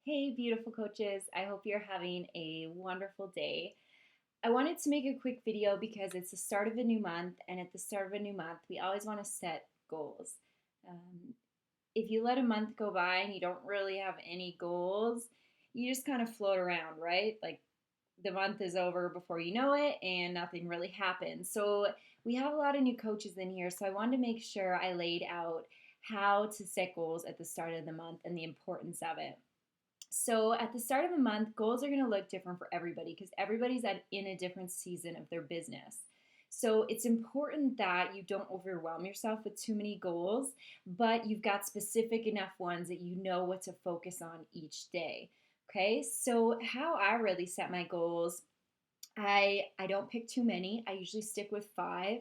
Hey, beautiful coaches. I hope you're having a wonderful day. I wanted to make a quick video because it's the start of a new month, and at the start of a new month, we always want to set goals. Um, if you let a month go by and you don't really have any goals, you just kind of float around, right? Like the month is over before you know it, and nothing really happens. So, we have a lot of new coaches in here, so I wanted to make sure I laid out how to set goals at the start of the month and the importance of it. So at the start of a month, goals are going to look different for everybody because everybody's in a different season of their business. So it's important that you don't overwhelm yourself with too many goals, but you've got specific enough ones that you know what to focus on each day. Okay? So how I really set my goals, I don't pick too many. I usually stick with five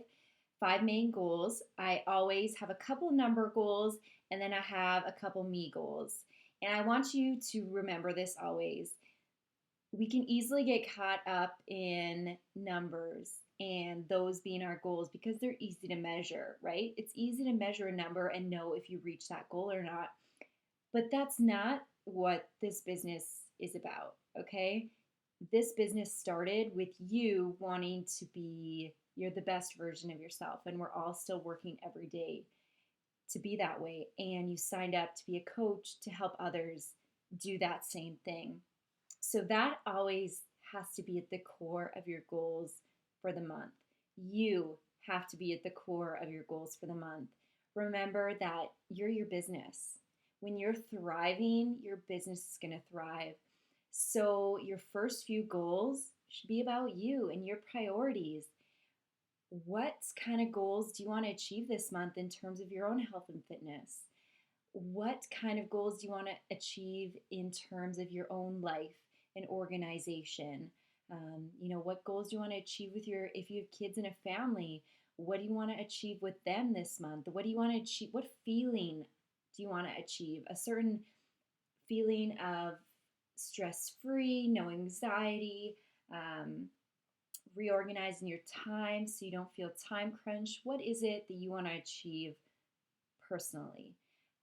main goals. I always have a couple number goals and then I have a couple me goals. And I want you to remember this always. We can easily get caught up in numbers and those being our goals because they're easy to measure, right? It's easy to measure a number and know if you reach that goal or not. But that's not what this business is about, okay? This business started with you wanting to be you're the best version of yourself, and we're all still working every day to be that way. And you signed up to be a coach to help others do that same thing. So that always has to be at the core of your goals for the month. You have to be at the core of your goals for the month. Remember that you're your business. When you're thriving, your business is going to thrive. So your first few goals should be about you and your priorities. What kind of goals do you want to achieve this month in terms of your own health and fitness? What kind of goals do you want to achieve in terms of your own life and organization? What goals do you want to achieve with if you have kids and a family? What do you want to achieve with them this month? What do you want to achieve? What feeling do you want to achieve? A certain feeling of stress free, no anxiety, um, reorganizing your time so you don't feel time crunched. What is it that you want to achieve personally?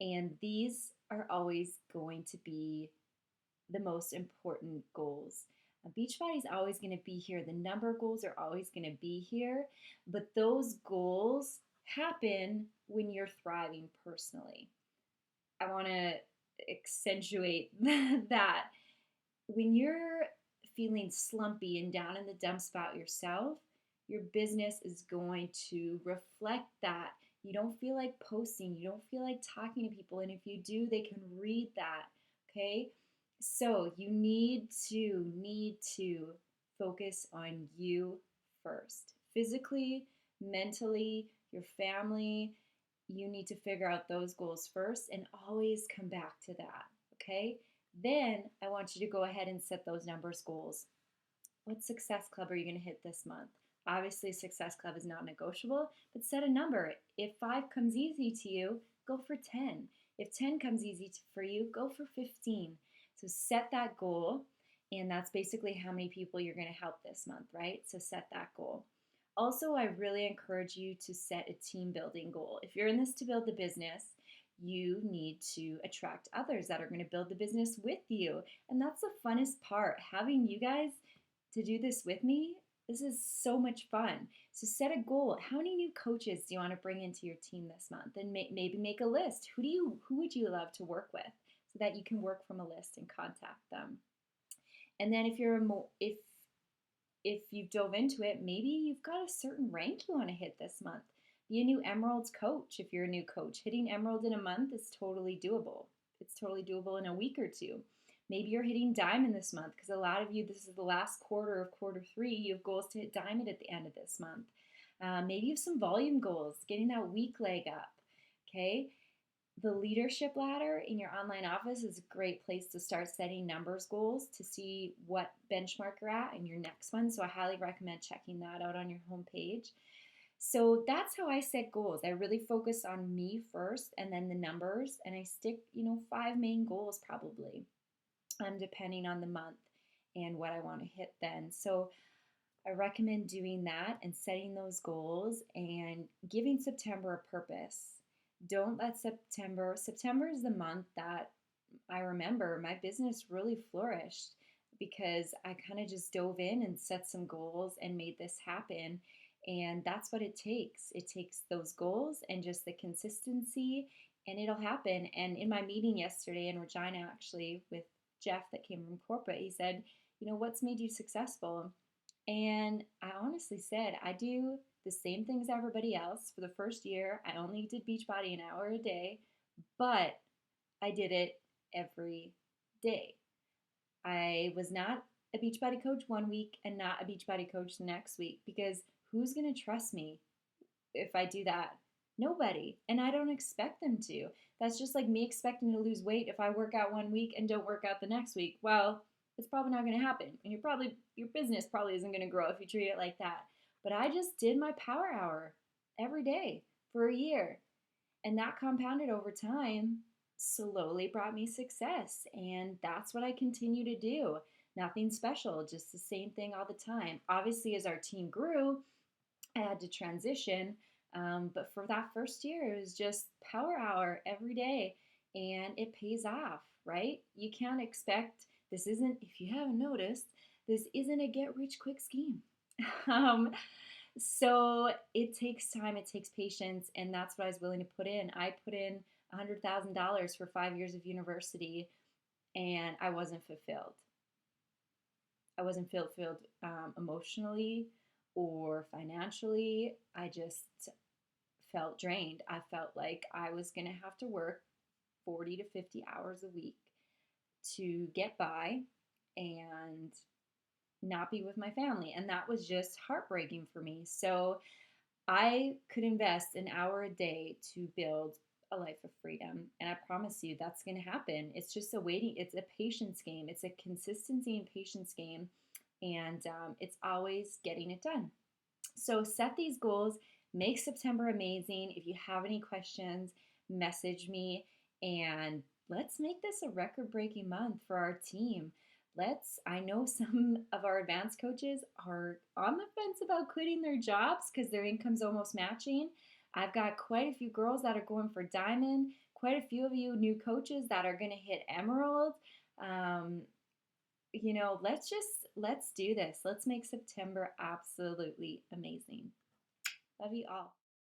And these are always going to be the most important goals. Beachbody is always going to be here. The number goals are always going to be here, but those goals happen when you're thriving personally. I want to accentuate that when you're feeling slumpy and down in the dumps about yourself, your business is going to reflect that. You don't feel like posting, you don't feel like talking to people, and if you do, they can read that. Okay? So you need to focus on you first. Physically, mentally, your family, you need to figure out those goals first and always come back to that. Okay? Then I want you to go ahead and set those numbers goals. What Success Club are you going to hit this month? Obviously, Success Club is not negotiable, but set a number. If 5 comes easy to you, go for 10. If 10 comes easy for you, go for 15. So set that goal, and that's basically how many people you're going to help this month, right? So set that goal. Also, I really encourage you to set a team building goal. If you're in this to build the business, you need to attract others that are going to build the business with you. And that's the funnest part. Having you guys to do this with me, this is so much fun. So set a goal. How many new coaches do you want to bring into your team this month? And maybe make a list. Who would you love to work with so that you can work from a list and contact them. And then if you've dove into it, maybe you've got a certain rank you want to hit this month. Be a new Emerald coach if you're a new coach. Hitting Emerald in a month is totally doable. It's totally doable in a week or two. Maybe you're hitting Diamond this month because a lot of you, this is the last quarter of quarter three. You have goals to hit Diamond at the end of this month. Maybe you have some volume goals, getting that week leg up. Okay. The leadership ladder in your online office is a great place to start setting numbers goals to see what benchmark you're at in your next one. So I highly recommend checking that out on your homepage. So that's how I set goals. I really focus on me first and then the numbers, and I stick, 5 main goals probably, depending on the month and what I want to hit then. So I recommend doing that and setting those goals and giving September a purpose. Don't let September is the month that I remember my business really flourished because I kind of just dove in and set some goals and made this happen. And that's what it takes. It takes those goals and just the consistency, and it'll happen. And in my meeting yesterday in Regina, actually, with Jeff that came from corporate, he said, what's made you successful? And I honestly said, I do the same things everybody else. For the first year, I only did Beachbody an hour a day, but I did it every day. I was not a Beachbody coach one week and not a Beachbody coach the next week, because who's going to trust me if I do that? Nobody. And I don't expect them to. That's just like me expecting to lose weight if I work out one week and don't work out the next week. Well, it's probably not going to happen. And your business probably isn't going to grow if you treat it like that. But I just did my power hour every day for a year. And that compounded over time, slowly brought me success. And that's what I continue to do. Nothing special, just the same thing all the time. Obviously, as our team grew, I had to transition. But for that first year, it was just power hour every day. And it pays off, right? You can't expect, this isn't, if you haven't noticed, this isn't a get rich quick scheme. um, so it takes time, it takes patience, and that's what I was willing to put in. I put in $100,000 for 5 years of university, and I wasn't fulfilled. I wasn't fulfilled emotionally or financially. I just felt drained. I felt like I was going to have to work 40 to 50 hours a week to get by and not be with my family. And that was just heartbreaking for me. So I could invest an hour a day to build a life of freedom. And I promise you that's going to happen. It's just it's a patience game, it's a consistency and patience game. And it's always getting it done. So set these goals, make September amazing. If you have any questions, message me, and let's make this a record breaking month for our team. I know some of our advanced coaches are on the fence about quitting their jobs because their income's almost matching. I've got quite a few girls that are going for diamond, quite a few of you new coaches that are going to hit emerald. Um, let's do this. Let's make September absolutely amazing. Love you all.